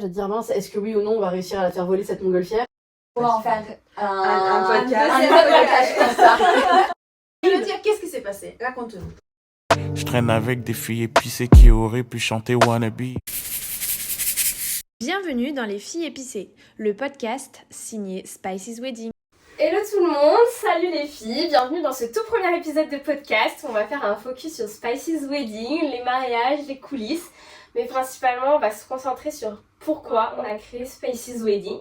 Je vais te dire, mince, est-ce que oui ou non on va réussir à la faire voler cette montgolfière? On va en faire un podcast. Un podcast comme ça. Je veux dire, qu'est-ce qui s'est passé? Raconte-nous. Je traîne avec des filles épicées qui auraient pu chanter Wannabe. Bienvenue dans Les Filles Épicées, le podcast signé Spicy's Wedding. Hello tout le monde, salut les filles, bienvenue dans ce tout premier épisode de podcast. On va faire un focus sur Spicy's Wedding, les mariages, les coulisses. Mais principalement, on va se concentrer sur pourquoi on a créé Spicy's Wedding.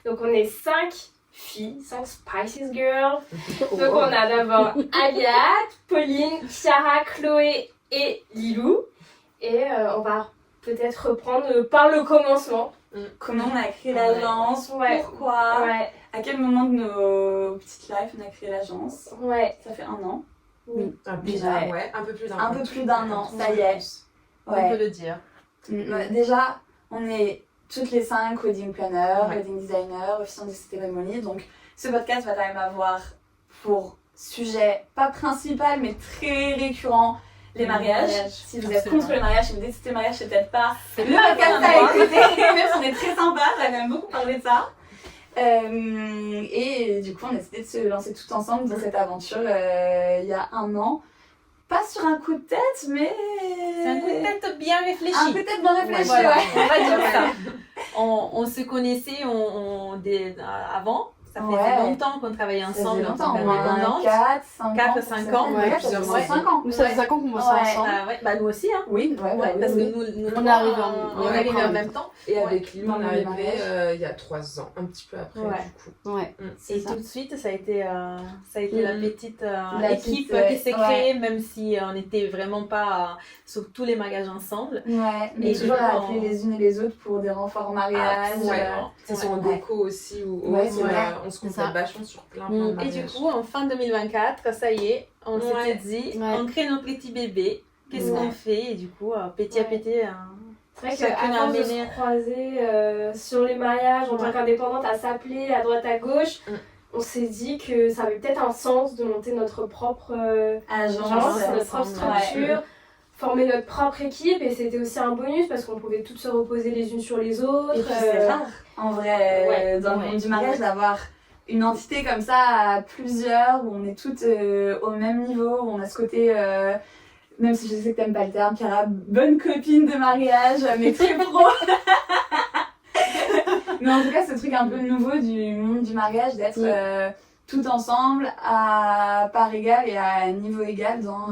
Donc on est 5 filles, 5 Spicy's Girls. Donc on a d'abord Aliette, Pauline, Chiara, Chloé et Lilou. Et on va peut-être reprendre par le commencement. Comment on a créé l'agence, pourquoi, à quel moment de nos petites lives on a créé l'agence. Ça fait 1 an. Oui. Un peu plus d'un an. Un peu plus d'un an, ça y est. On peut le dire. Déjà, on est toutes les 5 wedding planners, wedding designers, officiants de cérémonie. Donc, ce podcast va quand même avoir pour sujet, pas principal, mais très récurrent, les mariages. Si vous êtes contre le mariage, si vous détestez le mariage, c'est peut-être pas le podcast à écouter. Même si on est très sympa, on a quand même beaucoup parlé de ça. Et du coup, on a décidé de se lancer tout ensemble dans cette aventure il y a 1 an. Pas sur un coup de tête, mais... C'est un coup de tête bien réfléchi. Un coup de tête bien réfléchi, Voilà, on va dire ça. On se connaissait avant. Ça faisait longtemps qu'on travaillait ensemble. Ça faisait longtemps, 4-5 ans. Ouais, plusieurs mois. 5 ans. Nous, ça fait 5 ans qu'on bosse ensemble. Bah, nous aussi, hein. Oui, parce que nous on est arrivés en même temps. Et avec lui, Dans on le est mariage. arrivé il y a 3 ans, un petit peu après du coup. Ouais. Et tout de suite, ça a été la petite La équipe petite, qui s'est créée, même si on n'était vraiment pas sur tous les mariages ensemble. Ouais, mais Et toujours du à coup, appeler les unes et les autres pour des renforts en mariage. C'est sur en déco aussi, où on se complète vachement sur plein de Et mariages. du coup, en fin 2024, ça y est, on s'était dit, on crée nos petits bébés, qu'est-ce qu'on fait? Et du coup, petit à petit... C'est vrai qu'avant de se croiser sur les mariages en tant qu'indépendante, à s'appeler à droite à gauche, on s'est dit que ça avait peut-être un sens de monter notre propre agence, notre propre structure, former notre propre équipe, et c'était aussi un bonus parce qu'on pouvait toutes se reposer les unes sur les autres. Et puis c'est rare, en vrai, dans le monde du mariage, d'avoir une entité comme ça à plusieurs, où on est toutes au même niveau, où on a ce côté... même si je sais que t'aimes pas le terme, Chiara, bonne copine de mariage, mais très pro. Mais en tout cas, ce truc un peu nouveau du monde du mariage, d'être tout ensemble à part égale et à niveau égal dans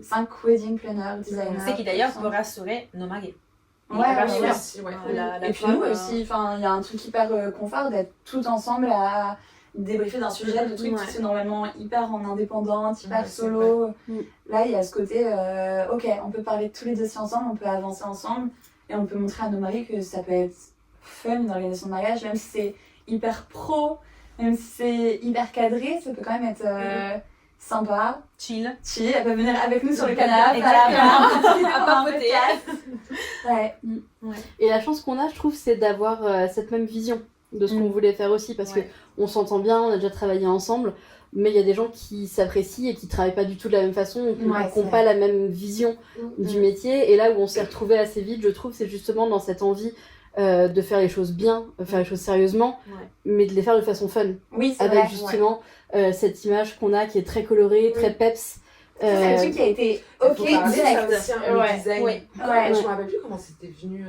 5 wedding planners, designers. C'est qui d'ailleurs peut rassurer nos mariés. Et puis nous aussi, il y a un truc hyper confort d'être tout ensemble à débriefer d'un sujet, de trucs qui sont normalement hyper en indépendante, hyper solo. Là, il y a ce côté, ok, on peut parler de tous les dossiers ensemble, on peut avancer ensemble et on peut montrer à nos maris que ça peut être fun une organisation de mariage, même si c'est hyper pro, même si c'est hyper cadré, ça peut quand même être sympa. Chill. Elle peut venir avec nous sur le canapé, à papoter. Et la chance qu'on a, je trouve, c'est d'avoir cette même vision de ce qu'on voulait faire aussi, parce que on s'entend bien, on a déjà travaillé ensemble, mais il y a des gens qui s'apprécient et qui travaillent pas du tout de la même façon, qui n'ont pas la même vision du métier. Et là où on s'est retrouvés assez vite, je trouve, c'est justement dans cette envie de faire les choses bien, faire les choses sérieusement, mais de les faire de façon fun. Oui, c'est avec vrai. justement cette image qu'on a qui est très colorée, très peps. C'est un truc qui a été ok direct. Aussi, un design. Je me rappelle plus comment c'était venu.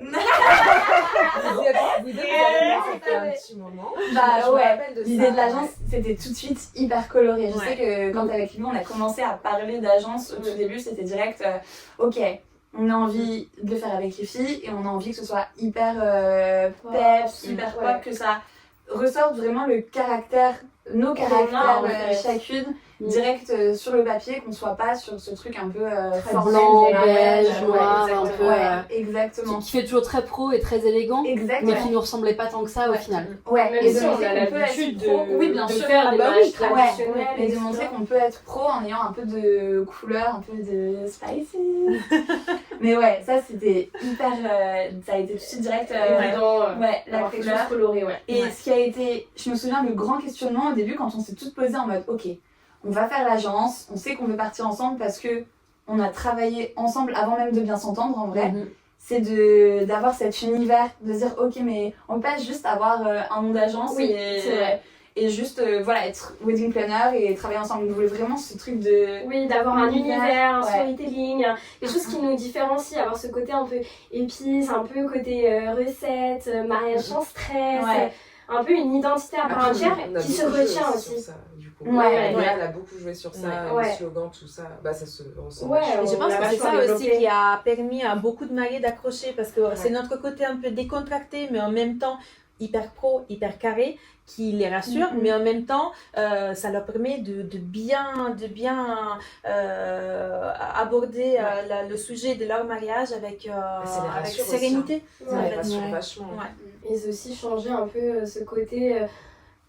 Vous avez fait un petit moment. L'idée de l'agence, c'était tout de suite hyper coloré. Je sais que quand avec lui, on a commencé à parler d'agence au tout début, c'était direct, ok, on a envie de le faire avec les filles et on a envie que ce soit hyper peps, hyper pop, que ça ressorte vraiment le caractère, nos caractères chacune, direct sur le papier, qu'on soit pas sur ce truc un peu blanc, beige, noir, un peu exactement. Qui fait toujours très pro et très élégant, mais qui nous ressemblait pas tant que ça au final. Même et si de on montrer a qu'on peut l'habitude être pro, de faire des mariages traditionnels. Et de montrer qu'on peut être pro en ayant un peu de couleur, un peu de spicy. Mais ça c'était hyper, ça a été tout de suite direct la couleur colorée. Et ce qui a été, je me souviens, le grand questionnement au début quand on s'est toutes posées en mode ok, on va faire l'agence, on sait qu'on veut partir ensemble parce que on a travaillé ensemble avant même de bien s'entendre en vrai. c'est d'avoir cet univers, de dire ok mais on peut pas juste avoir un nom d'agence et juste être wedding planner et travailler ensemble. On voulait vraiment ce truc de... Oui, d'avoir un univers, un storytelling, quelque chose qui nous différencie, avoir ce côté un peu épice, un peu côté recette, mariage sans stress, un peu une identité à part entière qui se retient aussi. Ça, du coup. Elle a beaucoup joué sur ça, le slogan, tout ça, ça se ressent. Et je pense que c'est ça aussi qui a permis à beaucoup de mariés d'accrocher, parce que c'est notre côté un peu décontracté, mais en même temps hyper pro, hyper carré, qui les rassure, mais en même temps ça leur permet de bien aborder le sujet de leur mariage avec sérénité. Ça les rassure vachement. Et c'est aussi changer un peu ce côté...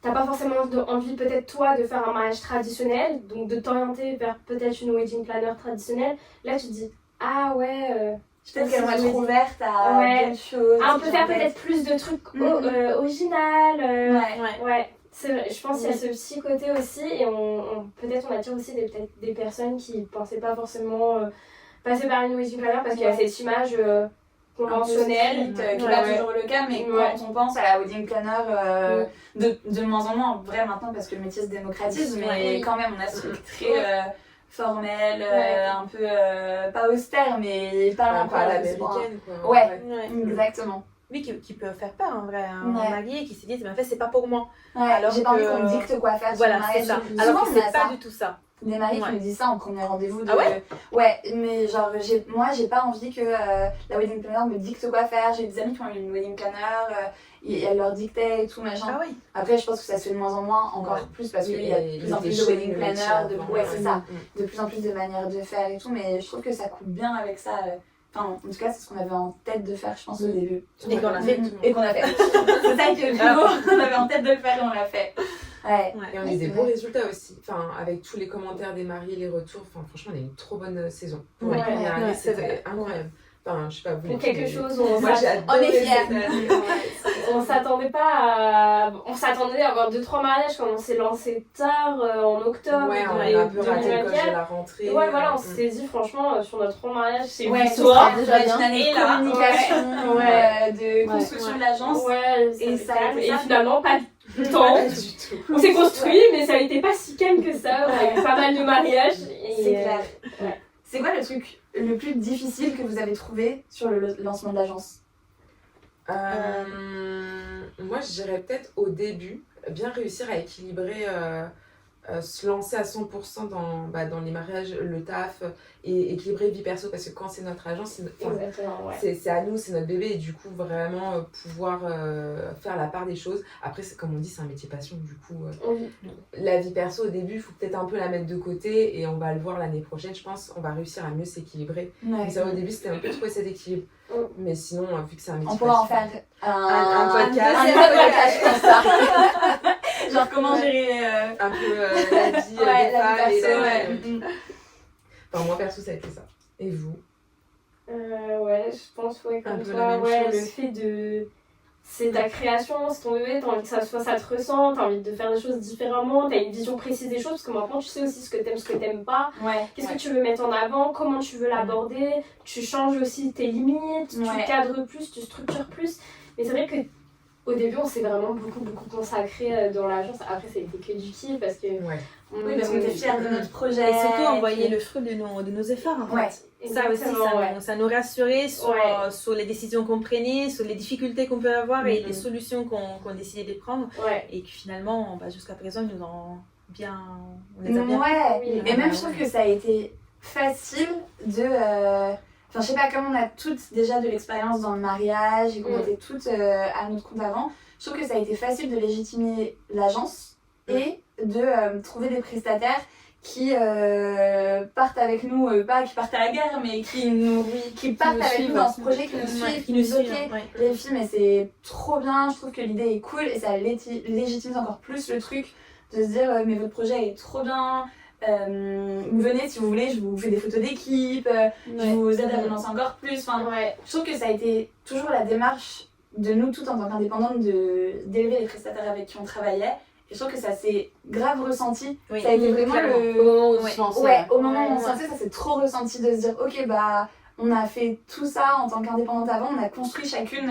T'as pas forcément envie peut-être toi de faire un mariage traditionnel, donc de t'orienter vers peut-être une wedding planner traditionnelle. Là tu te dis, ah ouais... peut-être qu'elle va être ouverte à d'autres choses. On peut faire peut-être plus de trucs original. C'est vrai, je pense qu'il y a ce petit côté aussi, et peut-être on attire aussi des personnes qui pensaient pas forcément passer par une wedding planner parce qu'il y a cette image conventionnelle qui n'est pas toujours le cas, mais quand on pense à la wedding planner de moins en moins, en vrai maintenant parce que le métier se démocratise, mais quand même on a ce truc très formel, un peu pas austère, mais pas loin à l'américaine quoi. Exactement. Oui, qui peut faire peur en vrai, un marié qui s'est dit en fait c'est pas pour moi. Alors j'ai pas envie qu'on me dicte quoi faire sur le mariage. C'est ça. Alors que c'est pas du tout ça. Des mariés qui me disent ça en premier rendez-vous. Ouais, mais genre moi j'ai pas envie que la wedding planner me dicte quoi faire. J'ai des amis qui ont eu une wedding planner, elle leur dictait et tout machin. Après je pense que ça se fait de moins en moins, encore plus parce qu'il y a de plus en plus de wedding planner, c'est ça, de plus en plus de manières de faire et tout, mais je trouve que ça coupe bien avec ça. Enfin, en tout cas, c'est ce qu'on avait en tête de faire, je pense, au début. Et qu'on a fait. C'est ça que on avait en tête de le faire et on l'a fait. Et on a eu des bons résultats aussi. Enfin, avec tous les commentaires des mariés, les retours. Enfin, franchement, on a eu une trop bonne saison. Pour la première année, c'était incroyable. Enfin, je sais pas, vous pour quelque chose, moi j'ai adoré. On est fiers. On s'attendait pas à... On s'attendait à avoir 2-3 mariages quand on s'est lancé tard, en octobre. On a un peu raté le coche de la rentrée. On s'est dit franchement, sur notre 3 mariages, c'est une histoire. Déjà une année de communication, de construction de l'agence. Et finalement, pas du temps. On s'est construit, mais ça a été pas si calme que ça. On a eu pas mal de mariages. C'est clair. C'est quoi le truc le plus difficile que vous avez trouvé sur le lancement de l'agence? Moi, je dirais peut-être au début, bien réussir à équilibrer, se lancer à 100% dans les mariages, le taf, et équilibrer vie perso, parce que quand c'est notre agence, c'est à nous, c'est notre bébé, et du coup, vraiment pouvoir faire la part des choses. Après, comme on dit, c'est un métier passion, du coup, la vie perso, au début, il faut peut-être un peu la mettre de côté, et on va le voir l'année prochaine, je pense, on va réussir à mieux s'équilibrer. Donc ça, au début, c'était un peu trouver cet équilibre. Mais sinon, vu que c'est un métier on pourra en faire un podcast comme ça. Genre comment gérer un peu la vie des femmes. Enfin, moi perso, ça a été ça. Et vous? Je pense comme toi. Le fait de... C'est ta création, c'est ton bébé, t'as envie que ça te ressent, t'as envie de faire des choses différemment, t'as une vision précise des choses, parce que maintenant tu sais aussi ce que t'aimes pas, qu'est-ce que tu veux mettre en avant, comment tu veux l'aborder, tu changes aussi tes limites, tu cadres plus, tu structures plus. Mais c'est vrai que au début, on s'est vraiment beaucoup consacré dans l'agence. Après, ça a été que du kiff parce que... parce qu'on était fiers de notre projet. Et surtout, on voyait le fruit de nos efforts, en fait. Ça aussi, ça nous rassurait sur les décisions qu'on prenait, sur les difficultés qu'on peut avoir et les solutions qu'on décidait de prendre. Et que finalement, jusqu'à présent, ils nous ont bien... On les a bien et même, je trouve que ça a été facile de... Enfin, je sais pas, comme on a toutes déjà de l'expérience dans le mariage et qu'on était toutes à notre compte avant, je trouve que ça a été facile de légitimer l'agence et de trouver des prestataires qui partent avec nous, pas qui partent à la guerre, mais qui partent avec nous dans ce projet, qui nous suivent, qui nous disent les filles, mais c'est trop bien, je trouve que l'idée est cool et ça légitimise encore plus le truc de se dire mais votre projet est trop bien. Venez si vous voulez, je vous fais des photos d'équipe, je vous aide à vous lancer encore plus. Je trouve que ça a été toujours la démarche de nous toutes en tant qu'indépendantes d'élever les prestataires avec qui on travaillait. Et je trouve que ça s'est grave ressenti. Ça a été vraiment au moment où on se lançait. Au moment où on se lançait, ça s'est trop ressenti de se dire ok On a fait tout ça en tant qu'indépendante avant, on a construit chacune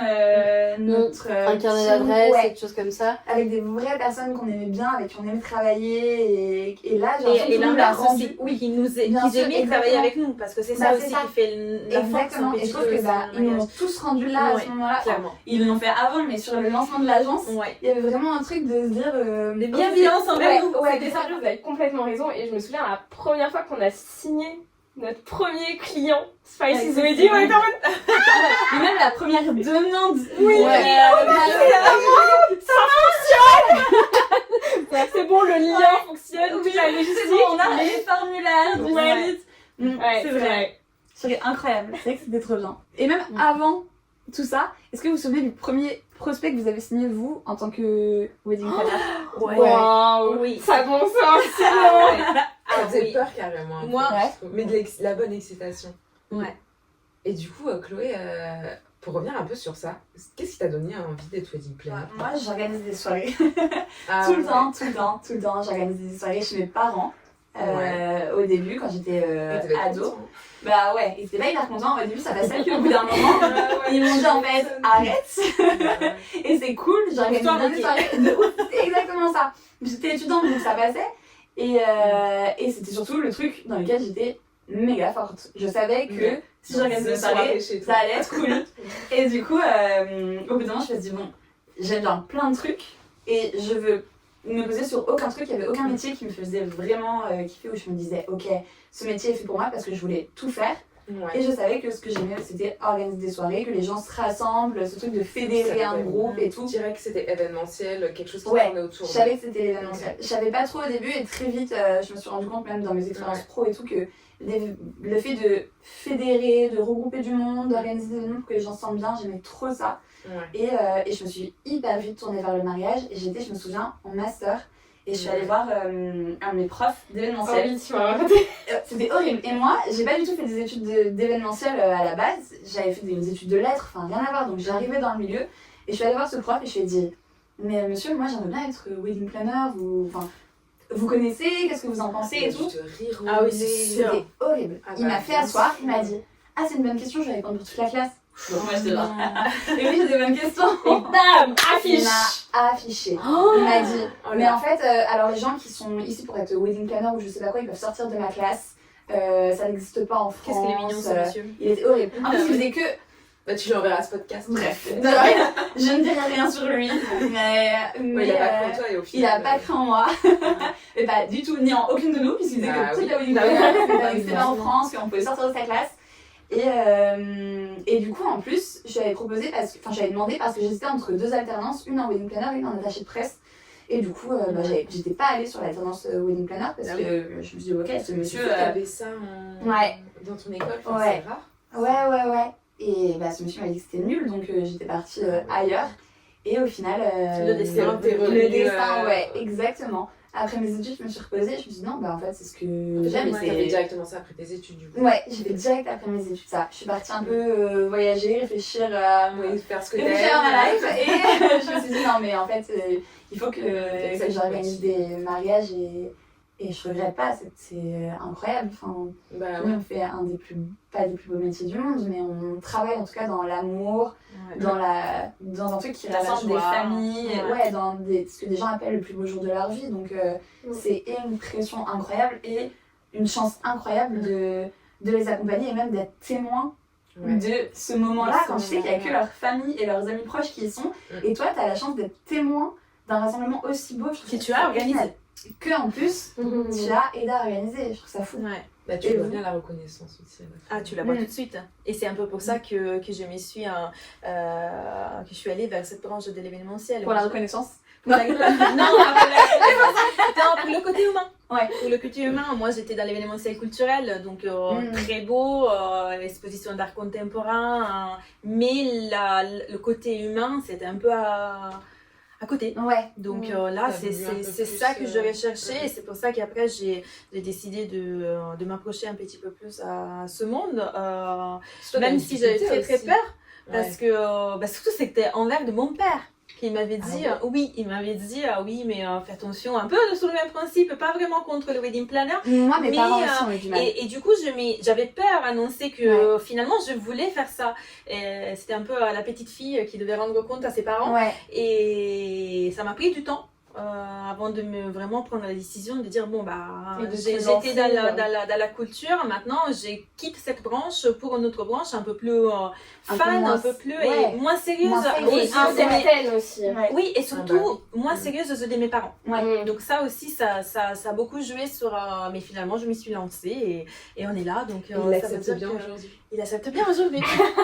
notre un carnet team, d'adresses et des choses comme ça. Avec des vraies personnes qu'on aimait bien, avec qui on aimait travailler. Et là, j'ai l'impression et que tout le monde l'a l'inverse rendu. aussi, Oui, qui bien sûr, aimaient travailler avec nous, parce que c'est ça Bah, aussi c'est ça. qui fait la force Exactement. un Et petit je trouve peu que de ils nous ont tous rendus là à ce moment-là. Clairement. Ils l'ont fait avant, mais sur le lancement de l'agence, Ouais. il y avait vraiment un truc de se dire. De bienveillance envers nous. C'était ça, vous avez complètement raison. Et je me souviens, la première fois qu'on a signé notre premier client, Spices Wedding, on était en mode... Et même la première demande. Oui, ça fonctionne. C'est bon, le lien fonctionne, Oui, tout la logistique. c'est bon, on a les formulaires. Ouais. C'est vrai. C'est incroyable. C'est vrai que c'était trop bien. Et même avant tout ça, est-ce que vous vous souvenez du premier prospect que vous avez signé, vous, en tant que wedding planner? Waouh, Oui. ça bon sens. Ça faisait peur carrément. Un Moi, peu, je trouve. Mais la bonne excitation. Ouais. Et du coup, Chloé, pour revenir un peu sur ça, qu'est-ce qui t'a donné envie d'être wedding planner? Moi, j'organise des soirées. Ah, tout le temps. J'organise des soirées chez mes parents. Au début, quand j'étais ado. Bah ouais, ils étaient pas hyper contents. Au début, ça passait, puis au bout d'un moment, ils m'ont dit en fait, arrête. Et c'est cool, j'organise des soirées. De ouf, c'est exactement ça. J'étais étudiante, donc ça passait. Et c'était surtout le truc dans lequel j'étais méga forte. Je savais que si j'organisais des soirées, ça allait être cool. Et du coup, au bout d'un moment, je me suis dit, bon, j'aime bien plein de trucs et je veux me poser sur aucun truc. Il n'y avait aucun métier qui me faisait vraiment kiffer, où je me disais, ok, ce métier est fait pour moi, parce que je voulais tout faire. Ouais. Et je savais que ce que j'aimais, c'était organiser des soirées, que les gens se rassemblent, ce truc de fédérer un groupe et tout. Je dirais que c'était événementiel, quelque chose qui Ouais, tournait autour. Je savais que c'était l'événementiel. Je savais pas trop au début et très vite, je me suis rendu compte, même dans mes expériences pro et tout, que le fait de fédérer, de regrouper du monde, d'organiser des événements pour que les gens se sentent bien, j'aimais trop ça. Ouais. Et je me suis hyper vite tournée vers le mariage. Et j'étais, je me souviens, en master. Et je suis allée voir un de mes profs d'événementiel. Oui, tu m'as raconté. C'était horrible. Et moi, j'ai pas du tout fait des études d'événementiel à la base. J'avais fait des études de lettres, enfin rien à voir. Donc j'arrivais dans le milieu. Et je suis allée voir ce prof et je lui ai dit, mais monsieur, moi j'aimerais bien être wedding planner. Vous connaissez, qu'est-ce que vous en pensez et tout. Ah oui, c'est sûr. C'était horrible. Il m'a fait asseoir, il m'a dit, ah c'est une bonne question, je vais répondre pour toute la classe. Donc moi j'étais là. Et oui, j'ai des bonnes questions. Et bam, Il affiche. m'a affiché. Il m'a dit. Mais en fait, alors les gens qui sont ici pour être wedding planner ou je sais pas quoi, ils peuvent sortir de ma classe. Ça n'existe pas en France. Qu'est-ce qu'il est mignon, ce monsieur. Il était horrible. En plus, il faisait que. Bah, tu lui enverras ce podcast. Bref. Je ne dirai rien sur lui. Mais il a pas cru en toi et au final. Il a pas cru en moi. Mais pas du tout, ni en aucune de nous, puisqu'il disait que toute la wedding planner n'existait pas en France, qu'on pouvait sortir de sa classe. Et du coup, en plus, je lui avais proposé, j'avais demandé parce que j'hésitais entre deux alternances, une en wedding planner et une en attaché de presse. Et du coup, j'étais pas allée sur l'alternance wedding planner parce que je me suis dit, ok, ce monsieur. Tu avais ça dans ton école, c'est rare. Ouais. Et ce monsieur m'a dit que c'était nul, donc j'étais partie ailleurs. Et au final. Le destin, le destin, ouais, exactement. Après mes études, je me suis reposée et je me suis dit non, en fait, c'est ce que j'aime. T'as fait directement ça après tes études, du coup. Ouais, j'ai fait direct après mes études ça. Je suis partie un peu voyager, réfléchir à faire ce que réfléchir à ma life. Et je me suis dit non, mais en fait, il faut que j'organise des mariages et je regrette pas, c'est incroyable. Enfin, on fait pas des plus beaux métiers du monde, mais on travaille en tout cas dans l'amour, dans un truc qui rassemble des familles, dans ce que des gens appellent le plus beau jour de leur vie. Donc c'est une pression incroyable et une chance incroyable de les accompagner et même d'être témoin de ce moment-là, quand tu sais qu'il n'y a que leur famille et leurs amis proches qui y sont. Et toi, tu as la chance d'être témoin d'un rassemblement aussi beau. Que tu as organisé. Que en plus, tu as aidé à organiser. Je trouve ça fou. Bah, tu vois bien la reconnaissance aussi. Ah, tu la vois tout de suite. Et c'est un peu pour ça que je me suis que je suis allée vers cette branche de l'événementiel. Pour la reconnaissance. Non, pour le côté humain. Ouais. Pour le côté humain, moi j'étais dans l'événementiel culturel, donc très beau, exposition d'art contemporain, mais le côté humain c'était un peu à côté. Ouais. Donc là, c'est ça que je recherchais et c'est pour ça qu'après j'ai décidé de m'approcher un petit peu plus à ce monde, même si j'avais très peur, parce que surtout c'était envers de mon père. qui m'avait dit, oui, mais fais attention, un peu sur le même principe, pas vraiment contre le wedding planner. Moi, mes parents aussi ont eu du mal. Et du coup, j'avais peur d'annoncer que finalement, je voulais faire ça. C'était un peu la petite fille qui devait rendre compte à ses parents. Et ça m'a pris du temps. Avant de vraiment prendre la décision de dire j'étais dans la culture, maintenant je quitte cette branche pour une autre branche un peu plus fan, un peu plus et moins sérieuse et incertaine aussi. Oui, et surtout moins sérieuse aux yeux de mes parents. Donc ça aussi, ça a beaucoup joué sur mais finalement je m'y suis lancée et on est là, donc il accepte bien aujourd'hui. Il accepte bien aujourd'hui.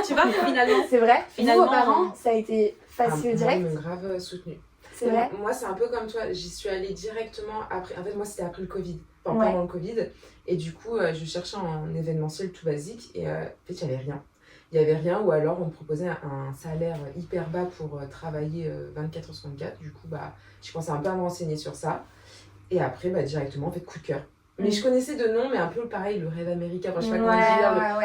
Tu vois, finalement. C'est vrai. Finalement, vos parents, ça a été facile direct. Ils m'ont grave soutenu. C'est vrai. Moi, c'est un peu comme toi. J'y suis allée directement après. En fait, moi, c'était après le Covid. Pendant le Covid. Et du coup, je cherchais un événementiel tout basique. Et en fait, il n'y avait rien. Il n'y avait rien. Ou alors, on me proposait un salaire hyper bas pour travailler 24 heures sur 24. Du coup, j'ai commencé un peu à me renseigner sur ça. Et après, directement, en fait, coup de cœur. Mais je connaissais de nom, mais un peu pareil, le rêve américain. Enfin, je sais pas comment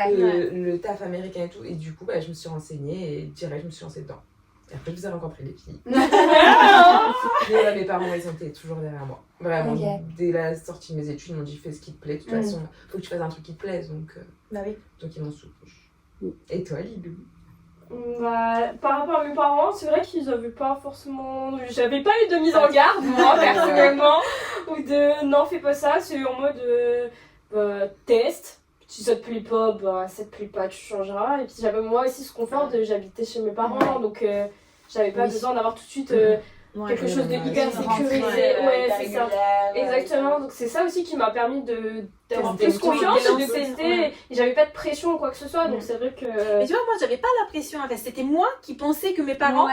dire, le taf américain et tout. Et du coup, je me suis renseignée et direct, je me suis lancée dedans. Et après, je vous ai rencontré les filles. Mais mes parents, ils étaient toujours derrière moi. Vraiment, dès la sortie de mes études, ils m'ont dit fais ce qui te plaît. De toute façon, il faut que tu fasses un truc qui te plaise. Donc ils m'ont soutenu. Et toi, Lilou? Par rapport à mes parents, c'est vrai qu'ils avaient pas forcément. J'avais pas eu de mise en garde, moi, personnellement. Ou de non, fais pas ça. C'est en mode test. Si ça te plaît pas, ça te plaît pas, tu changeras. Et puis j'avais moi aussi ce confort j'habitais chez mes parents, donc j'avais pas besoin d'avoir tout de suite quelque chose de hyper sécurisé. C'est ça. Exactement, donc c'est ça aussi qui m'a permis d'avoir plus confiance et de tester. Et j'avais pas de pression ou quoi que ce soit, donc c'est vrai que. Et tu vois, moi j'avais pas la pression, en fait, c'était moi qui pensais que mes parents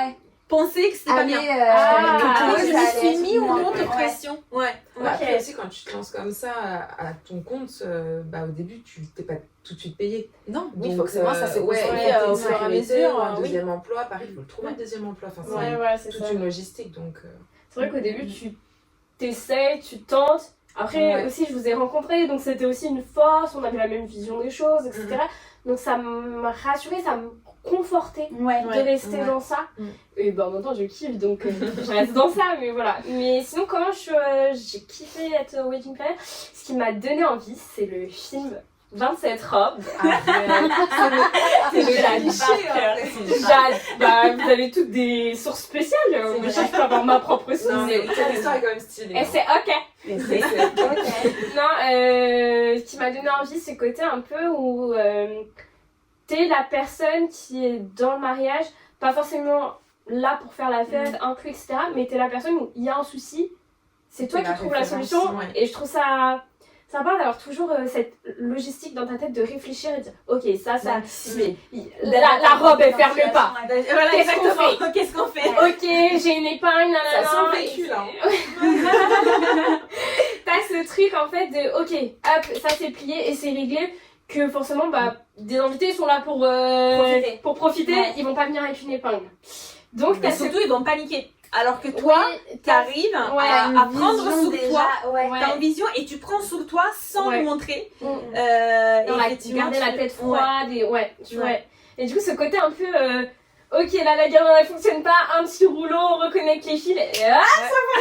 pensaient que c'était pas bien. Je me suis mis au monde de pression. Après aussi, quand tu te lances comme ça à ton compte, au début, tu t'es pas tout de suite payé. Non, donc forcément, ça s'est construit au fur et à mesure. Un deuxième emploi, pareil, il faut le trouver un deuxième emploi. C'est toute une logistique. Donc, c'est vrai qu'au début, tu t'essayes, tu tentes. Après, aussi, je vous ai rencontrés, donc c'était aussi une force, on avait la même vision des choses, etc. Donc ça m'a rassurée, ça me confortait de rester dans ça. Et en même temps, je kiffe, donc je reste dans ça, mais voilà. Mais sinon, comment j'ai kiffé être wedding planner, ce qui m'a donné envie, c'est le film 27 robes. C'est Jade. Vous avez toutes des sources spéciales. Moi, je peux avoir ma propre source. Non, mais cette histoire est quand même stylée. Et c'est ok. Non, ce qui m'a donné envie, c'est le côté un peu où t'es la personne qui est dans le mariage, pas forcément là pour faire la fête, inclus, etc. Mais t'es la personne où il y a un souci, c'est toi qui trouves la solution. Et je trouve ça sympa d'avoir toujours cette logistique dans ta tête de réfléchir et de dire ok, ça, mais la robe elle ferme pas. Voilà, qu'est-ce qu'on fait? Ok, j'ai une épingle, ça sent vécu là. T'as ce truc en fait de ok, hop, ça c'est plié et c'est réglé. Que forcément, des invités sont là pour profiter, ils vont pas venir avec une épingle. Donc, surtout, ils vont paniquer. Alors que toi, t'arrives à prendre sur toi, t'as une vision et tu prends sur toi sans le montrer. Tu gardes la tête froide et du coup, ce côté un peu ok, là la garde elle fonctionne pas, un petit rouleau, on reconnecte les fils et ça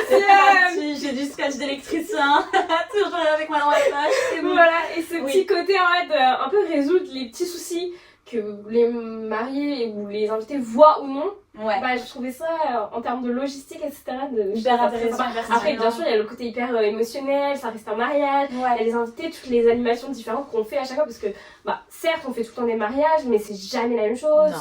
fonctionne. J'ai du scotch d'électricien, toujours avec moi dans la poche, c'est bon. Voilà, et ce petit côté en fait un peu résoudre les petits soucis que les mariés ou les invités voient ou non. Je trouvais ça en termes de logistique, etc. hyper intéressant. Après, bien sûr, il y a le côté hyper émotionnel, ça reste un mariage, il y a les invités, toutes les animations différentes qu'on fait à chaque fois parce que, certes, on fait tout le temps des mariages, mais c'est jamais la même chose. Non.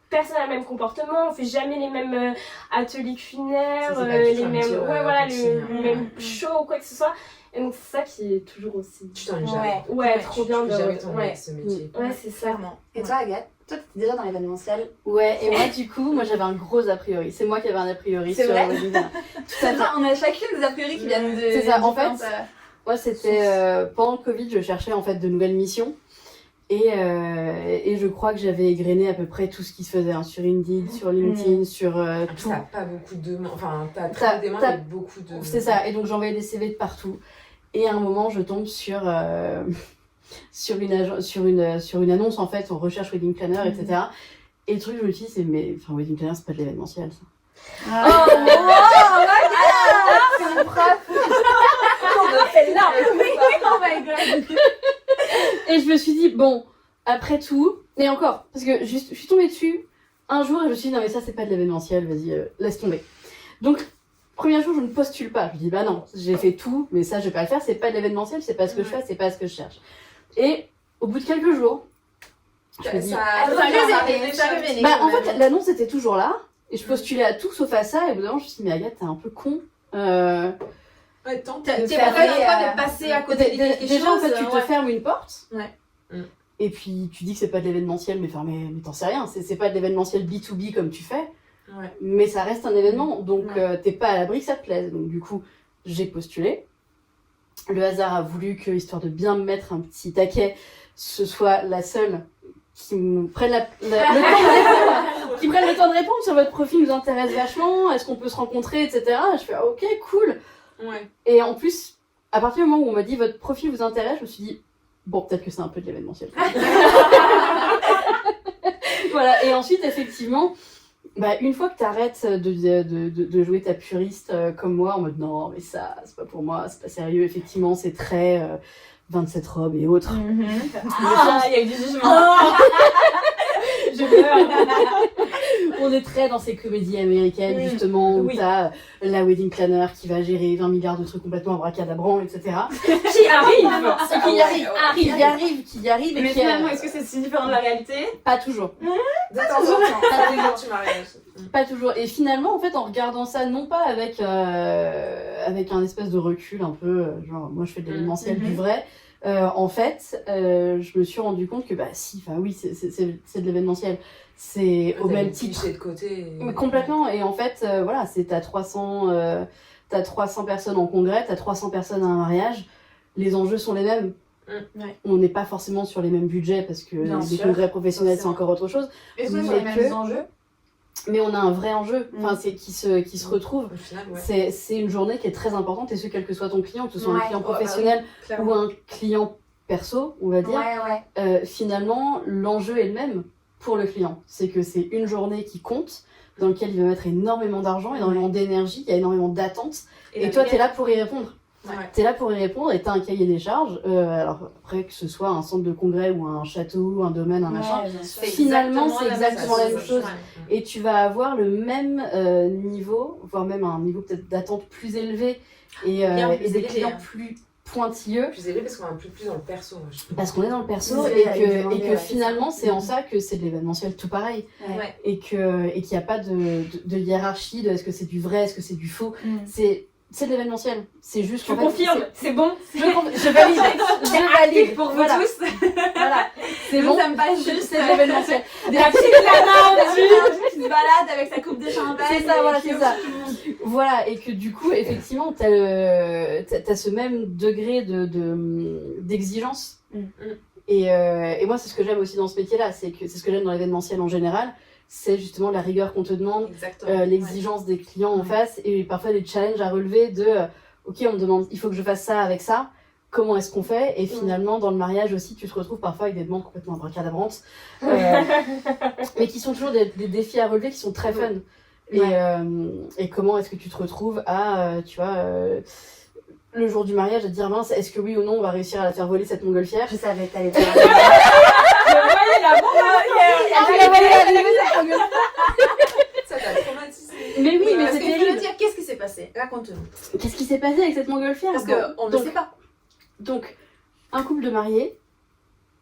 Personne n'a le même comportement, on fait jamais les mêmes ateliers culinaires, les mêmes, le même show ou quoi que ce soit. Et donc c'est ça qui est toujours aussi. Tu t'ennuies jamais. Trop bien de. Jamais t'ennuies ce métier. C'est ça. Et toi, Agathe, toi t'étais déjà dans l'événementiel. Et moi j'avais un gros a priori. C'est moi qui avais un a priori sur vrai. Tout à fait. On a chacune des a priori qui viennent de. C'est ça. En fait, moi c'était pendant le Covid, je cherchais en fait de nouvelles missions. Et je crois que j'avais égrené à peu près tout ce qui se faisait sur Indeed, sur LinkedIn, sur tout. T'as pas beaucoup de demandes, t'as des demandes avec beaucoup de... C'est ça, et donc j'envoyais des CV de partout. Et à un moment, je tombe sur une annonce, en fait, on recherche wedding planner, etc. Et le truc, je me dis, wedding planner, c'est pas de l'événementiel, ça. Ah, oh my god! On a fait l'arme! Oh my god! Et je me suis dit, bon, après tout, et encore, parce que je suis tombée dessus un jour et je me suis dit, non mais ça c'est pas de l'événementiel, vas-y, laisse tomber. Donc, premier jour, je ne postule pas. Je dis, bah non, j'ai fait tout, mais ça je vais pas le faire, c'est pas de l'événementiel, c'est pas ce que je fais, c'est pas ce que je cherche. Et au bout de quelques jours, je me dis, en fait, l'annonce était toujours là, et je postulais à tout sauf à ça, et au bout d'un moment, je me suis dit, mais Agathe, t'es un peu con. Ouais, tant T'es pas de passer à côté de quelque chose. Déjà, en fait, tu te fermes une porte. Ouais. Et puis, tu dis que c'est pas de l'événementiel, mais t'en sais rien. C'est pas de l'événementiel B2B comme tu fais. Ouais. Mais ça reste un événement. Donc, t'es pas à l'abri que ça te plaise. Donc, du coup, j'ai postulé. Le hasard a voulu que, histoire de bien me mettre un petit taquet, ce soit la seule qui me prenne le temps de répondre. Qui prenne le temps de répondre sur votre profil nous intéresse vachement. Est-ce qu'on peut se rencontrer, etc. Je fais, ok, cool. Ouais. Et en plus, à partir du moment où on m'a dit votre profil vous intéresse, je me suis dit bon, peut-être que c'est un peu de l'événementiel. Voilà, et ensuite, effectivement, une fois que tu arrêtes de jouer ta puriste comme moi, en mode non, mais ça, c'est pas pour moi, c'est pas sérieux, effectivement, c'est très 27 robes et autres. Ah, il y a eu du jugement. Je meurs. On est très dans ces comédies américaines, justement, où t'as la wedding planner qui va gérer 20 milliards de trucs complètement abracadabrants, etc. Qui arrive. Mais finalement, est-ce que c'est si différent de la réalité? Pas toujours. De temps en temps. Tu mariages. Pas toujours. Et finalement, en fait, en regardant ça, non pas avec un espèce de recul un peu, genre, moi je fais de l'événementiel du vrai, en fait, je me suis rendu compte que, oui, c'est de l'événementiel. C'est au même titre. De côté. Complètement. Et en fait, voilà, t'as 300 personnes en congrès, t'as 300 personnes à un mariage. Les enjeux sont les mêmes. Ouais. On n'est pas forcément sur les mêmes budgets parce que les congrès professionnels, c'est encore autre chose. Est-ce que c'est les mêmes enjeux? Mais on a un vrai enjeu, c'est qui se retrouve. Au final, ouais. C'est une journée qui est très importante, et ce quel que soit ton client, que ce soit un client professionnel ou un client perso, on va dire. Finalement, l'enjeu est le même pour le client. C'est que c'est une journée qui compte, dans laquelle il va mettre énormément d'argent, énormément d'énergie, il y a énormément d'attentes, et toi, t'es là pour y répondre. T'es là pour y répondre et t'as un cahier des charges. Alors après, que ce soit un centre de congrès ou un château, un domaine, un machin, finalement c'est exactement la même chose. Et tu vas avoir le même niveau, voire même un niveau peut-être d'attente plus élevé et des clients plus pointilleux. Plus élevé parce qu'on est plus dans le perso. Moi, je trouve. Parce qu'on est dans le perso et que finalement c'est en ça que c'est de l'événementiel tout pareil. Et qu'il n'y a pas de hiérarchie de est-ce que c'est du vrai, est-ce que c'est du faux. C'est de l'événementiel. C'est juste. Je confirme, c'est bon. Je valide pour vous tous. Voilà. C'est bon. Ça me passe juste. C'est de l'événementiel. La petite Lana qui se balade avec sa coupe de champagne. C'est ça, voilà, c'est ça. Voilà, et que du coup, effectivement, t'as ce même degré d'exigence. Et moi, c'est ce que j'aime aussi dans ce métier-là. C'est ce que j'aime dans l'événementiel en général. C'est justement la rigueur qu'on te demande, l'exigence des clients en face, et parfois des challenges à relever ok, on me demande, il faut que je fasse ça avec ça, comment est-ce qu'on fait? Et finalement, dans le mariage aussi, tu te retrouves parfois avec des demandes complètement abracadabrantes, mais qui sont toujours des défis à relever, qui sont très fun. Et comment est-ce que tu te retrouves à, le jour du mariage, à te dire, mince, est-ce que oui ou non, on va réussir à la faire voler cette montgolfière? Je savais que t'allais faire. Ça t'a traumatisé. Mais oui, mais c'est terrible. Qu'est-ce qui s'est passé? Raconte-nous. Qu'est-ce qui s'est passé avec cette montgolfière? Parce qu'on ne sait pas. Donc, un couple de mariés,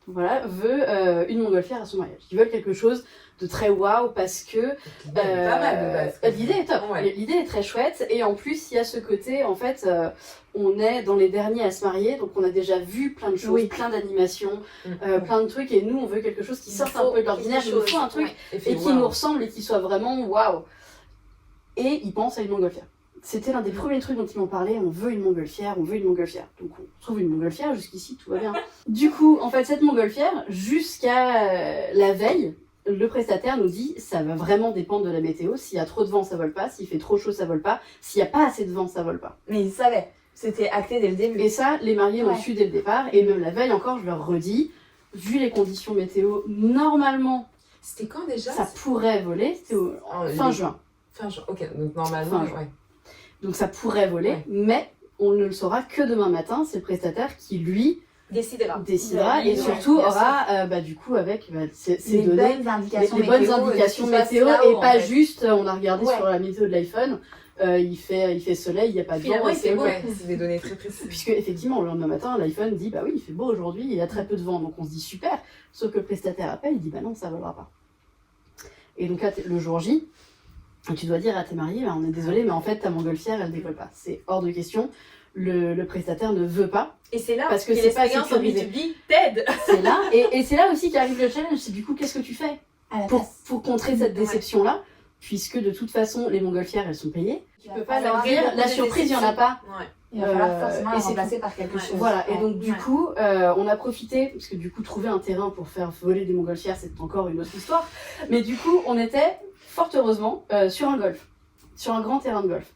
veut une montgolfière à son mariage. Ils veulent quelque chose de très waouh parce que pas mal de base. L'idée est top. L'idée est très chouette, et en plus il y a ce côté, en fait, on est dans les derniers à se marier, donc on a déjà vu plein de choses, plein d'animations, plein de trucs, et nous on veut quelque chose qui sorte un peu de l'ordinaire. Il nous faut un truc et qui nous ressemble et qui soit vraiment waouh. Et ils pensent à une montgolfière. C'était l'un des premiers trucs dont ils m'ont parlé, on veut une montgolfière. Donc on trouve une montgolfière, jusqu'ici tout va bien. Du coup, en fait, cette montgolfière, jusqu'à la veille, le prestataire nous dit ça va vraiment dépendre de la météo. S'il y a trop de vent, ça vole pas. S'il fait trop chaud, ça vole pas. S'il n'y a pas assez de vent, ça vole pas. Mais ils savaient, c'était acté dès le début. Et ça, les mariés l'ont su dès le départ. Et même la veille encore, je leur redis, vu les conditions météo, normalement, c'était quand déjà? Ça pourrait voler. C'était fin juin. Ok, donc normalement, ouais. Donc ça pourrait voler, mais on ne le saura que demain matin. C'est le prestataire qui, lui, décidera et surtout aura du coup avec ces données, les bonnes indications météo et pas juste on a regardé sur la météo de l'iPhone, il fait soleil, il n'y a pas de vent, c'est beau. C'est des données très précises. Puisque effectivement le lendemain matin l'iPhone dit bah oui il fait beau aujourd'hui, il y a très peu de vent, donc on se dit super, sauf que le prestataire appelle, il dit bah non ça volera pas. Et donc là le jour J, tu dois dire à tes mariés bah, on est désolé mais en fait ta montgolfière elle décolle pas, c'est hors de question. Le prestataire ne veut pas. Et c'est là parce que c'est pas sécurisé. t'aide. C'est là et c'est là aussi qu'arrive le challenge, c'est du coup qu'est-ce que tu fais pour contrer cette déception là, puisque de toute façon les montgolfières elles sont payées. Tu peux pas leur dire la surprise il y en a pas. Il va falloir forcément la remplacer par quelque chose. Voilà, et donc du coup, on a profité, parce que du coup, trouver un terrain pour faire voler des montgolfières, c'est encore une autre histoire. Mais du coup, on était, fort heureusement, sur un golf, sur un grand terrain de golf.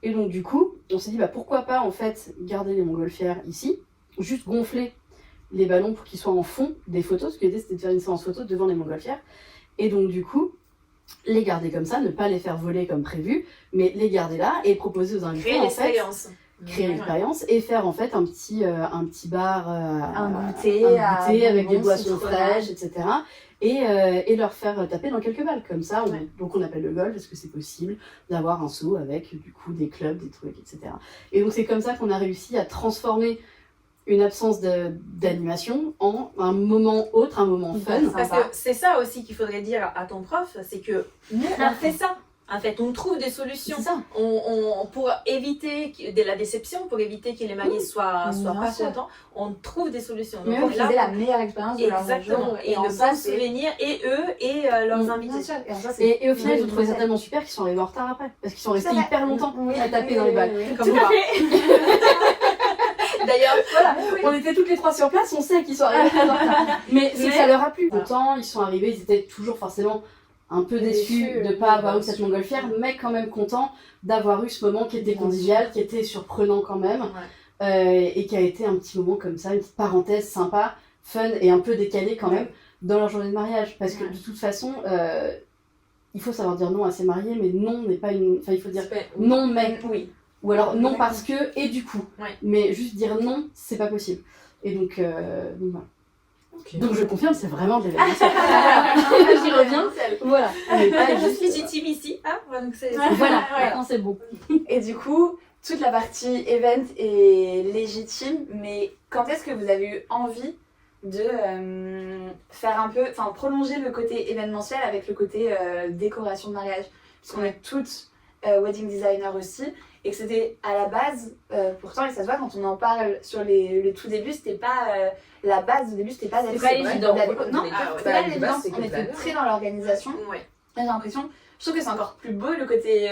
Et donc du coup, on s'est dit, bah, pourquoi pas en fait garder les montgolfières ici, juste gonfler les ballons pour qu'ils soient en fond des photos, parce que l'idée c'était de faire une séance photo devant les montgolfières. Et donc du coup, les garder comme ça, ne pas les faire voler comme prévu, mais les garder là et proposer aux invités en fait créer l'expérience et faire en fait un petit bar, un goûter avec des boissons fraîches, etc. Et leur faire taper dans quelques balles comme ça. Donc on appelle le golf parce que c'est possible d'avoir un seau avec du coup des clubs, des trucs, etc. Et donc c'est comme ça qu'on a réussi à transformer une absence d'animation en un moment autre, un moment fun. Parce que c'est ça aussi qu'il faudrait dire à ton prof, c'est que nous on fait ça. En fait, on trouve des solutions. Pour éviter de la déception, pour éviter que les mariés soient pas contents, on trouve des solutions. Mais eux, qu'ils aient la meilleure expérience de leur jour. Et le bon souvenir, et eux, et leurs invités. Et au final, ils ont trouvé ça tellement super qu'ils sont arrivés en retard après. Parce qu'ils sont restés hyper longtemps à taper dans les balles. Comme moi. D'ailleurs, voilà, on était toutes les trois sur place, on sait qu'ils sont arrivés très en retard. Mais c'est que ça leur a plu. Pourtant, ils sont arrivés, ils étaient toujours forcément un peu déçus de ne pas avoir eu cette montgolfière, mais quand même contents d'avoir eu ce moment qui était convivial, qui était surprenant quand même, et qui a été un petit moment comme ça, une petite parenthèse sympa, fun et un peu décalée quand même dans leur journée de mariage. Parce que de toute façon, il faut savoir dire non à ses mariés, mais non n'est pas une... Enfin, il faut dire non mais... Oui. Ou alors non parce que et du coup. Mais juste dire non, c'est pas possible. Et donc voilà. Okay. Donc je confirme, c'est vraiment de l'événementiel. J'y reviens. Voilà. Je suis légitime ici. Hein, donc voilà, maintenant c'est bon. Et du coup, toute la partie event est légitime, mais quand est-ce que vous avez eu envie de faire un peu, enfin prolonger le côté événementiel avec le côté décoration de mariage? Parce qu'on est toutes wedding designer aussi, et que c'était à la base, pourtant, et ça se voit quand on en parle sur le tout début, c'était pas la base au début, c'était pas d'être évident. Non, c'était pas évident. On était très dans l'organisation. J'ai l'impression, je trouve que c'est encore plus beau le côté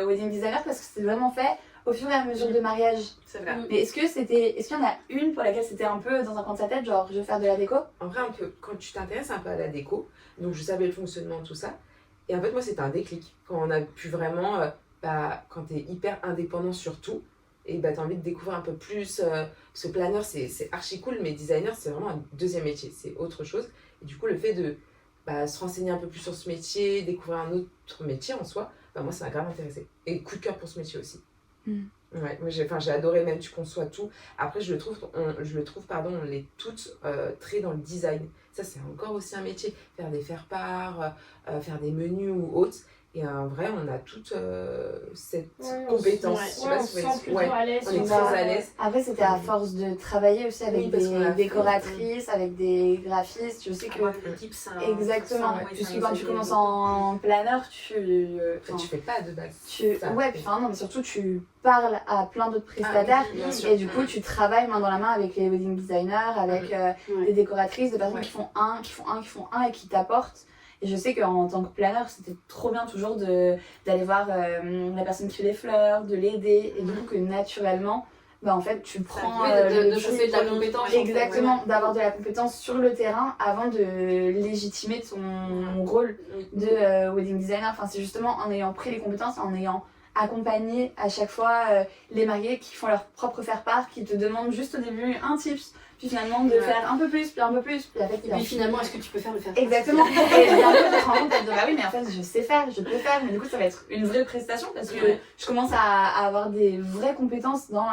wedding designer parce que c'est vraiment fait au fur et à mesure de mariage. C'est vrai. Mais est-ce qu'il y en a une pour laquelle c'était un peu dans un coin de sa tête, genre je veux faire de la déco? En vrai, un peu, quand tu t'intéresses un peu à la déco, donc je savais le fonctionnement, tout ça. Et en fait, moi, c'était un déclic. Quand on a pu vraiment, quand t'es hyper indépendant sur tout, et t'as envie de découvrir un peu plus. Parce que planeur, c'est archi cool, mais designer, c'est vraiment un deuxième métier, c'est autre chose. Et du coup, le fait de se renseigner un peu plus sur ce métier, découvrir un autre métier en soi, moi, ça m'a grave intéressé. Et coup de cœur pour ce métier aussi. Ouais, moi j'ai adoré, même tu conçois tout. Après, je le trouve, on est toutes très dans le design. Ça, c'est encore aussi un métier. Faire des faire-part, faire des menus ou autres. Et en vrai, on a toute cette compétence. Je sais pas si on est très à l'aise. Après, c'était à force de travailler aussi avec des décoratrices, avec des graphistes. Je sais que. Exactement. Puisque quand tu commences en planeur, tu fais pas de base. Non, mais surtout, tu parles à plein d'autres prestataires. Et du coup, tu travailles main dans la main avec les wedding designers, avec des décoratrices, des personnes qui font un et qui t'apportent. Et je sais qu'en tant que planeur, c'était trop bien toujours d'aller voir la personne qui fait les fleurs, de l'aider. Et du coup, que naturellement, en fait, tu prends de choper de la compétence. Exactement, d'avoir de la compétence sur le terrain avant de légitimer ton rôle de wedding designer. Enfin, c'est justement en ayant pris les compétences, en ayant accompagné à chaque fois les mariés qui font leur propre faire-part, qui te demandent juste au début un tips. puis finalement de faire un peu plus, puis un peu plus, puis et puis finalement, est-ce que tu peux faire le faire? Exactement. Et bientôt, je me rends compte de bah oui, mais en fait, je sais faire, je peux faire, mais du coup, ça va être une vraie prestation parce que je commence à avoir des vraies compétences dans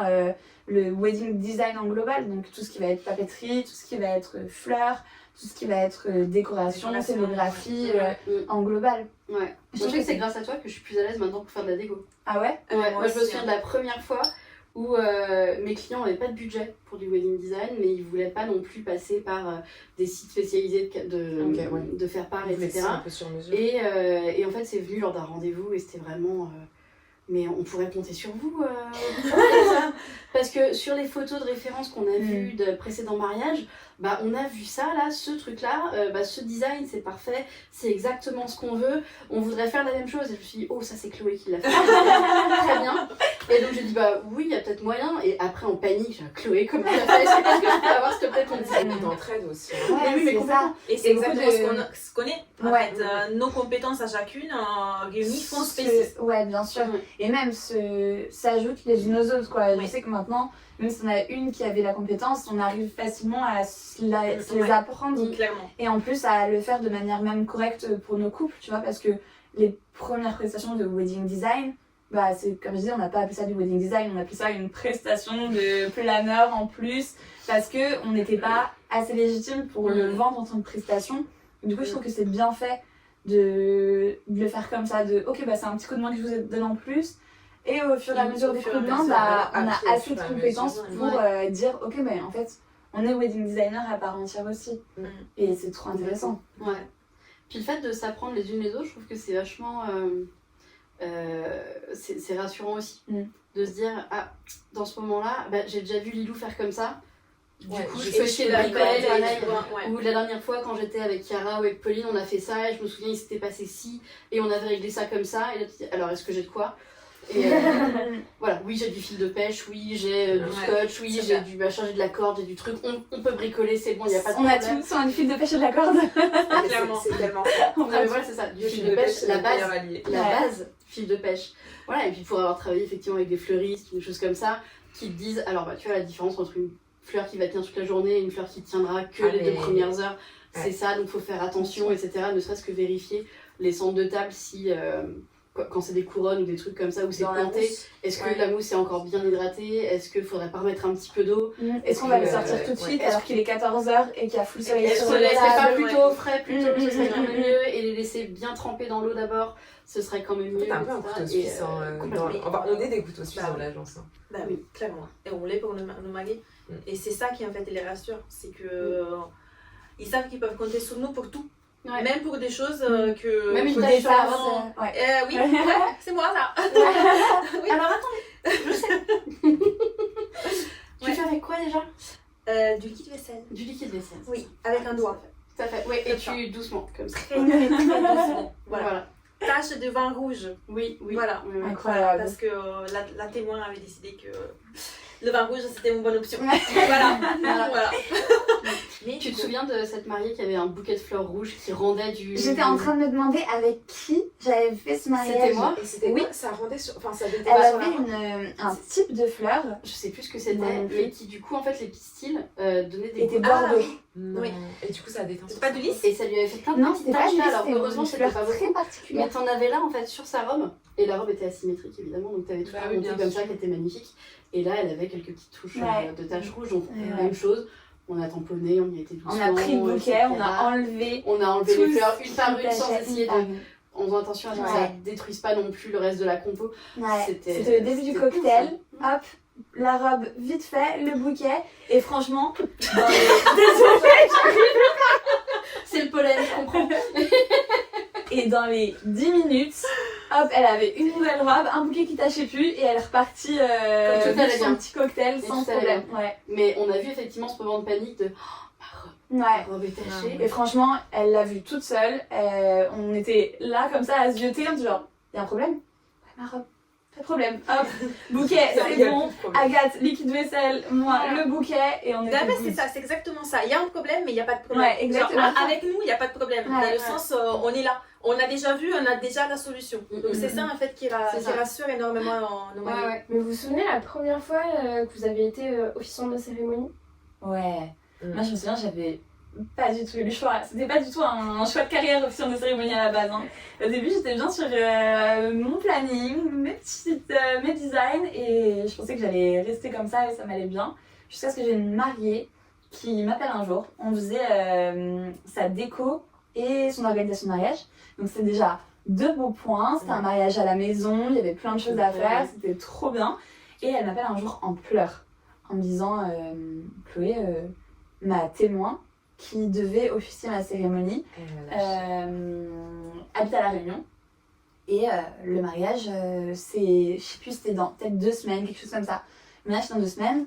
le wedding design en global, donc tout ce qui va être papeterie, tout ce qui va être fleurs, tout ce qui va être décoration, scénographie en global. Ouais. Je trouve que c'est grâce à toi que je suis plus à l'aise maintenant pour faire de la déco. Ah ouais? Moi, je me souviens de la première fois où mes clients n'avaient pas de budget pour du wedding design, mais ils voulaient pas non plus passer par des sites spécialisés de faire part, etc. Un peu sur mesure. Et en fait, c'est venu lors d'un rendez-vous et c'était vraiment... mais on pourrait compter sur vous parce que sur les photos de référence qu'on a vues de précédents mariages, bah on a vu ça là, ce truc là, ce design c'est parfait, c'est exactement ce qu'on veut, on voudrait faire la même chose. Et je me suis dit oh ça c'est Chloé qui l'a fait, très bien. Et donc j'ai dit bah oui il y a peut-être moyen, et après en panique j'ai dit Chloé comment tu as fait, est-ce que je peux avoir s'il te plaît ton design d'entraide aussi. Oui mais complètement. Et c'est exactement ce qu'on est. En Ouais. fait, nos compétences à chacune réunies font Spaces. Ouais, bien sûr. Et même s'ajoutent les unes aux autres, quoi. Je sais que maintenant, même si on a une qui avait la compétence, on arrive facilement à se les apprendre. Clairement. Et en plus, à le faire de manière même correcte pour nos couples, tu vois, parce que les premières prestations de wedding design, bah, c'est comme je disais, on n'a pas appelé ça du wedding design, on a appelé ça une prestation de planeur en plus, parce que on n'était pas assez légitime pour le vendre en tant que prestation. Du coup, je trouve que c'est bien fait de le faire comme ça, de ok, bah c'est un petit coup de main que je vous donne en plus, et au fur et à mesure des coups de main, bah, on a assez de compétences pour dire ok, bah en fait, on est wedding designer à part entière aussi, et c'est trop intéressant. Ouais. Puis le fait de s'apprendre les unes les autres, je trouve que c'est vachement... c'est rassurant aussi, de se dire ah, dans ce moment-là, bah, j'ai déjà vu Lilou faire comme ça. Du coup, je peux essayer de bricoler pareil. Ou la dernière fois, quand j'étais avec Chiara ou avec Pauline, on a fait ça et je me souviens, il s'était passé ci et on avait réglé ça comme ça. Et là, tu dis, alors, est-ce que j'ai de quoi? Et voilà, oui, j'ai du fil de pêche, oui, j'ai du scotch, oui, j'ai du machin, j'ai de la corde, j'ai du truc. On peut bricoler, c'est bon, il n'y a pas de problème. On a tous un fil de pêche et de la corde. Clairement. C'est tellement. Non, mais voilà, c'est ça, du fil de pêche, la base, fil de pêche. Voilà, et puis pour avoir travaillé effectivement avec des fleuristes, des choses comme ça, qui te disent, alors bah, tu vois la différence entre une fleur qui va tenir toute la journée et une fleur qui tiendra que les 2 premières heures, c'est ça, donc faut faire attention, etc. Ne serait-ce que vérifier les centres de table si, quand c'est des couronnes ou des trucs comme ça où c'est planté, est-ce que la mousse est encore bien hydratée, est-ce qu'il faudrait pas remettre un petit peu d'eau, est-ce qu'on va le sortir tout de suite alors qu'il est 14h et qu'il y a full soleil est-ce sur qu'on la les laisserait pas table, plutôt frais, plutôt ce serait quand même mieux, et les laisser bien tremper dans l'eau d'abord, ce serait quand même mieux. T'as un peu un couteau suisse, on est des couteaux suisses dans l'agence. Bah oui, clairement. Et on l'est pour nos maris. Et c'est ça qui en fait les rassure, c'est que ils savent qu'ils peuvent compter sur nous pour tout. Ouais. Même pour des choses que... Même une tâche avant... oui, c'est moi ça. Oui. Alors attendez, je sais. Tu fais avec quoi déjà? Du liquide vaisselle. Du liquide vaisselle. Oui, avec un doigt. Tout à fait. Oui, et tu doucement, comme ça. Très doucement. Voilà. Tache de vin rouge. Oui. Voilà. Incroyable. Parce que la témoin avait décidé que le vin rouge c'était une bonne option. Voilà. Mais tu te souviens de cette mariée qui avait un bouquet de fleurs rouges qui rendait du... J'étais en train de me demander avec qui j'avais fait ce mariage. C'était moi. Et c'était quoi? Ça rendait sur... Enfin, ça Elle avait un type de fleurs. Je sais plus ce que c'était, mais qui du coup, en fait, les pistils donnaient des... Était bordeaux. Oui. Et du coup, ça a déteint. C'est pas de lisse? Et ça lui avait fait plein de petites taches là, alors heureusement, c'était pas beaucoup. Très particulière. Mais t'en avais là, en fait, sur sa robe. Et la robe était asymétrique, évidemment, donc t'avais tout un monté comme ça qui était magnifique. Et là, elle avait quelques petites touches de taches rouges, donc même chose. On a tamponné, on y a été doucement. On a pris le bouquet, etc. on a enlevé les fleurs une par une sans essayer de... En faisant attention à ce que ça ne détruise pas non plus le reste de la compo. C'était le début du cocktail. Hop, la robe vite fait, le bouquet. Et franchement, c'est le pollen, je comprends. Et dans les 10 minutes, hop, elle avait une nouvelle robe, un bouquet qui tâchait plus et elle est repartie avec son petit cocktail sans problème. Ouais. Mais on a vu effectivement ce moment de panique de ma robe est tachée. Et franchement, elle l'a vue toute seule. On était là comme ça à se jeter, on dit genre, y'a un problème? Ouais, ma robe. Pas de problème. Hop, bouquet, c'est bon. Agathe, liquide vaisselle, moi, le bouquet. Et on est. C'est ça, c'est exactement ça. Il y a un problème, mais il n'y a pas de problème. Ouais, exactement. Genre, avec nous, il n'y a pas de problème. Dans le sens, on est là. On a déjà vu, on a déjà la solution. Donc c'est ça en fait qui rassure énormément nos maris. Mais vous vous souvenez la première fois que vous avez été officiant de cérémonie? Ouais. Moi, je me souviens, j'avais pas du tout eu le choix. C'était pas du tout un choix de carrière officier de cérémonie à la base. Hein. Au début, j'étais bien sur mon planning, mes designs, et je pensais que j'allais rester comme ça et ça m'allait bien. Jusqu'à ce que j'ai une mariée qui m'appelle un jour. On faisait sa déco et son organisation de mariage. Donc c'est déjà 2 beaux points. C'était un mariage à la maison, il y avait plein de choses à faire, c'était trop bien. Et elle m'appelle un jour en pleurs, en me disant Chloé, ma témoin qui devait officier ma cérémonie habite à La Réunion. Et le mariage, c'est, je sais plus, c'était dans peut-être 2 semaines, quelque chose comme ça. Le mariage dans 2 semaines,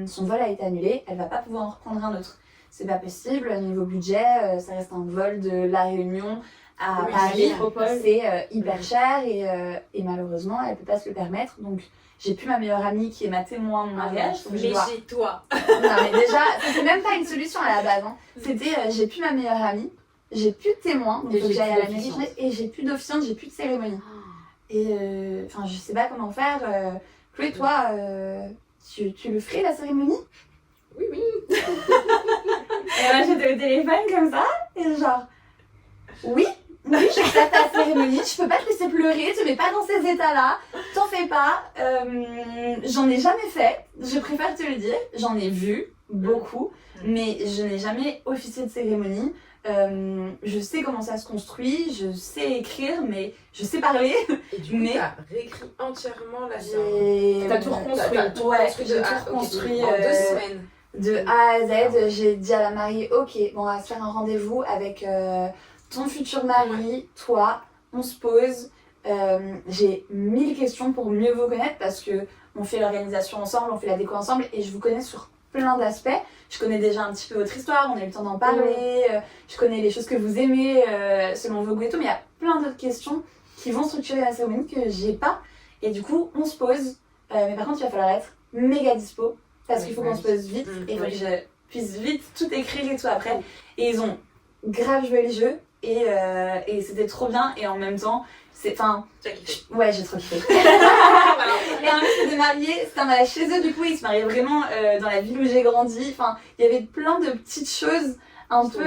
son vol a été annulé, elle va pas pouvoir en reprendre un autre. C'est pas possible, niveau budget, ça reste un vol de La Réunion à Paris, c'est hyper cher et malheureusement elle peut pas se le permettre. Donc j'ai plus ma meilleure amie qui est ma témoin à mon mariage. Donc mais j'ai toi. Non mais déjà, c'était même pas une solution à la base. Hein. C'était j'ai plus ma meilleure amie, j'ai plus de témoin, donc faut que j'aille à la mairie et j'ai plus d'officiante, j'ai plus de cérémonie. Et enfin je sais pas comment faire. Chloé, toi, tu le ferais la cérémonie? Oui. Et là j'étais au téléphone comme ça et genre oui, je vais faire ta cérémonie, je peux pas te laisser pleurer, tu mets pas dans ces états-là, t'en fais pas, j'en ai jamais fait, je préfère te le dire, j'en ai vu beaucoup, mais je n'ai jamais officié de cérémonie, je sais comment ça se construit, je sais écrire, mais je sais parler. Et du coup, t'as réécrit entièrement la T'as tout reconstruit. Ouais, j'ai tout reconstruit. En 2 semaines. De A à Z, j'ai dit à la mariée, ok, bon, on va se faire un rendez-vous avec ton futur mari, toi, on se pose. J'ai 1000 questions pour mieux vous connaître parce que on fait l'organisation ensemble, on fait la déco ensemble et je vous connais sur plein d'aspects. Je connais déjà un petit peu votre histoire, on a eu le temps d'en parler, je connais les choses que vous aimez selon vos goûts et tout, mais il y a plein d'autres questions qui vont structurer la cérémonie que j'ai pas. Et du coup, on se pose, mais par contre, il va falloir être méga dispo parce qu'il faut qu'on se pose vite et il faut que je puisse vite tout écrire et tout après. Et ils ont grave joué le jeu et c'était trop bien et en même temps, ouais, j'ai trop kiffé. Et en plus, c'était un mariage chez eux, du coup, ils se mariaient vraiment dans la ville où j'ai grandi. Enfin, il y avait plein de petites choses un peu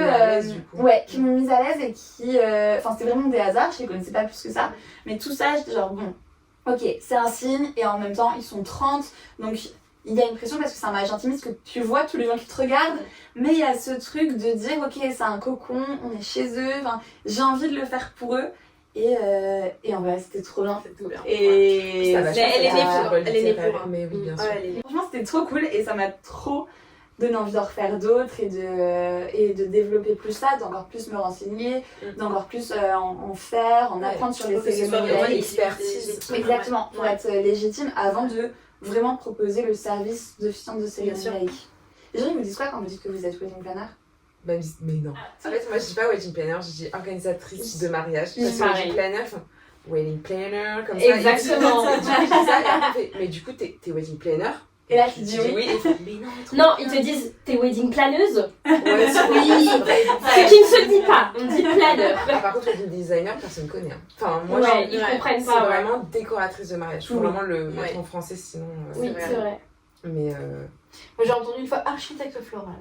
qui m'ont mise à l'aise et qui enfin c'était vraiment des hasards, je les connaissais pas plus que ça, mais tout ça j'étais genre bon, ok, c'est un signe et en même temps ils sont 30, donc il y a une pression parce que c'est un mariage intimiste que tu vois tous les gens qui te regardent, mais il y a ce truc de dire ok, c'est un cocon, on est chez eux, enfin, j'ai envie de le faire pour eux. Et en vrai, c'était trop bien. C'est tout bien. Et elle est née pour. Mais oui, bien sûr. Franchement, c'était trop cool et ça m'a trop donné envie d'en refaire d'autres et de développer plus ça, d'encore plus me renseigner, d'encore plus en faire, en apprendre sur les cérémonies. L'expertise. Exactement, pour être légitime avant de vraiment proposer le service d'officiante de cérémonie laïque. Les gens, ils vous disent quoi quand vous dites que vous êtes wedding planner? Bah, mais non. En fait, moi, je dis pas wedding planner, je dis organisatrice de mariage. Parce que wedding planner, wedding planner, comme ça. Exactement. Mais du coup, t'es wedding planner. Et là, tu dis oui. Mais non, non, ils te disent t'es wedding planeuse. Ouais, oui. Ce qui ne se dit pas, on dit planeur. Par contre, wedding designer, personne connaît. Hein. Enfin, moi, ils comprennent pas. C'est vraiment décoratrice de mariage. Faut vraiment le mettre en français, sinon. Oui, c'est vrai. Mais. Moi, j'ai entendu une fois architecte floral.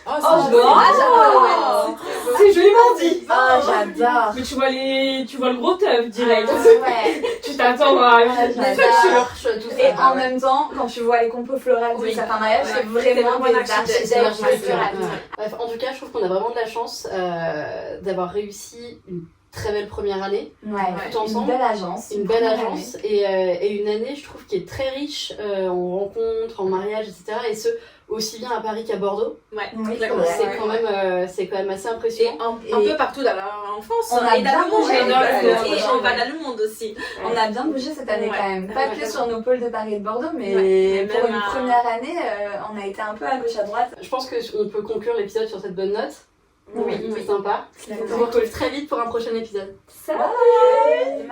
Oh, j'adore. C'est joliment dit. Oh, j'adore. Mais tu vois le gros teuf direct. Ouais. Tu t'attends à une voiture. Et en même temps, quand tu vois les compos florales de certains mariages, c'est vraiment des architectes florales. Bref, en tout cas, je trouve qu'on a vraiment de la chance d'avoir réussi une très belle première année. Ouais, tout ensemble. Une belle agence. Une belle agence et une année, je trouve, qui est très riche en rencontres, en mariages, etc. Et ce, aussi bien à Paris qu'à Bordeaux. Ouais, c'est quand même assez impressionnant. Et un peu partout en France. On a et dans le monde. et on va dans le monde aussi. On a bien bougé cette année quand même. Pas que sur nos pôles de Paris et de Bordeaux, mais pour une première année, on a été un peu à gauche à droite. Je pense qu'on peut conclure l'épisode sur cette bonne note. Oui, c'est sympa. On se retrouve très vite pour un prochain épisode. Salut.